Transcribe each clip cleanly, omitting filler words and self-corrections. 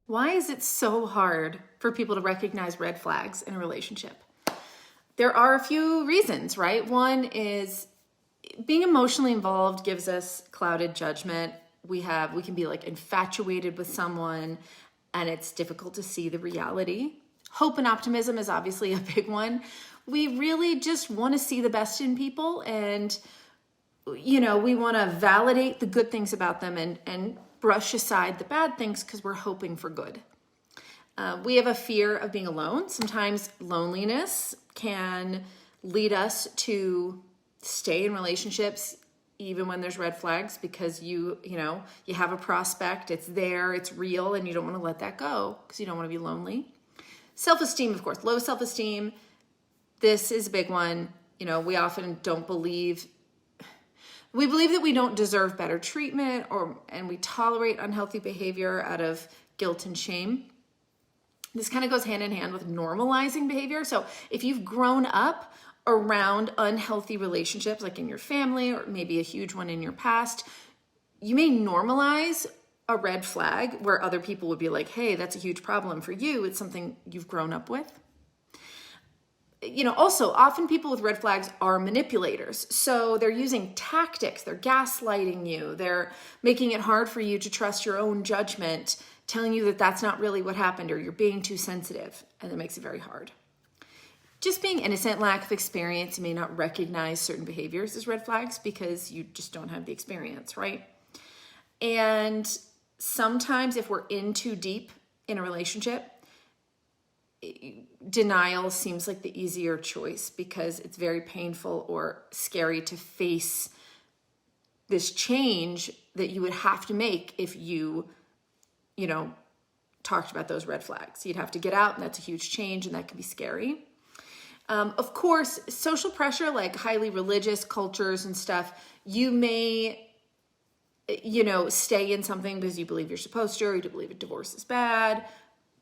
Why is it so hard for people to recognize red flags in a relationship? There are a few reasons, right? One is being emotionally involved gives us clouded judgment. We can be like infatuated with someone and it's difficult to see the reality. Hope and optimism is obviously a big one. We really just want to see the best in people, and we want to validate the good things about them and brush aside the bad things because we're hoping for good. We have a fear of being alone. Sometimes loneliness can lead us to stay in relationships even when there's red flags, because you have a prospect, it's there, it's real, and you don't want to let that go because you don't want to be lonely. Self-esteem, of course, low self-esteem. This is a big one. We often believe that we don't deserve better treatment, and we tolerate unhealthy behavior out of guilt and shame. This kind of goes hand in hand with normalizing behavior. So if you've grown up around unhealthy relationships, like in your family or maybe a huge one in your past, you may normalize a red flag where other people would be like, hey, that's a huge problem for you. It's something you've grown up with. Also, often people with red flags are manipulators. So they're using tactics. They're gaslighting you. They're making it hard for you to trust your own judgment, telling you that that's not really what happened, or you're being too sensitive. And that makes it very hard. Just being innocent, lack of experience, you may not recognize certain behaviors as red flags because you just don't have the experience, right? And sometimes if we're in too deep in a relationship, denial seems like the easier choice because it's very painful or scary to face this change that you would have to make if you talked about those red flags. You'd have to get out, and that's a huge change, and that can be scary. Of course, social pressure, like highly religious cultures and stuff, you may, stay in something because you believe you're supposed to, or you believe a divorce is bad,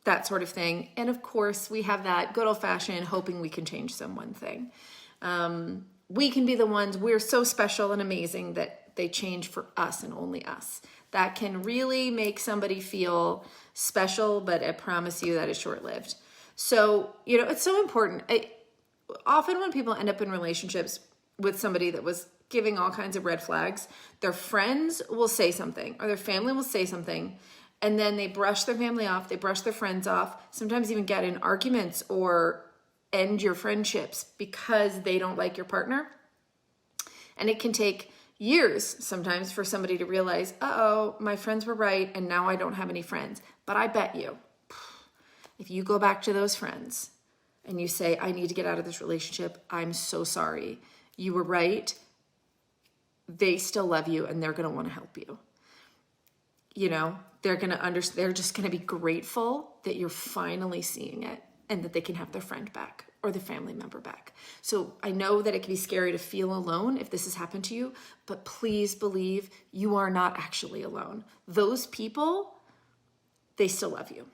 that sort of thing. And of course, we have that good old-fashioned hoping we can change someone thing. We can be the ones, we're so special and amazing that they change for us and only us. That can really make somebody feel special, but I promise you that is short-lived. So, it's so important. Often when people end up in relationships with somebody that was giving all kinds of red flags, their friends will say something or their family will say something, and then they brush their family off, they brush their friends off, sometimes even get in arguments or end your friendships because they don't like your partner. And it can take years sometimes for somebody to realize, uh-oh, my friends were right and now I don't have any friends. But I bet you, if you go back to those friends and you say, I need to get out of this relationship, I'm so sorry, you were right, they still love you and they're going to want to help you. They're going to understand, they're just going to be grateful that you're finally seeing it and that they can have their friend back or the family member back. So I know that it can be scary to feel alone if this has happened to you, but please believe you are not actually alone. Those people, they still love you.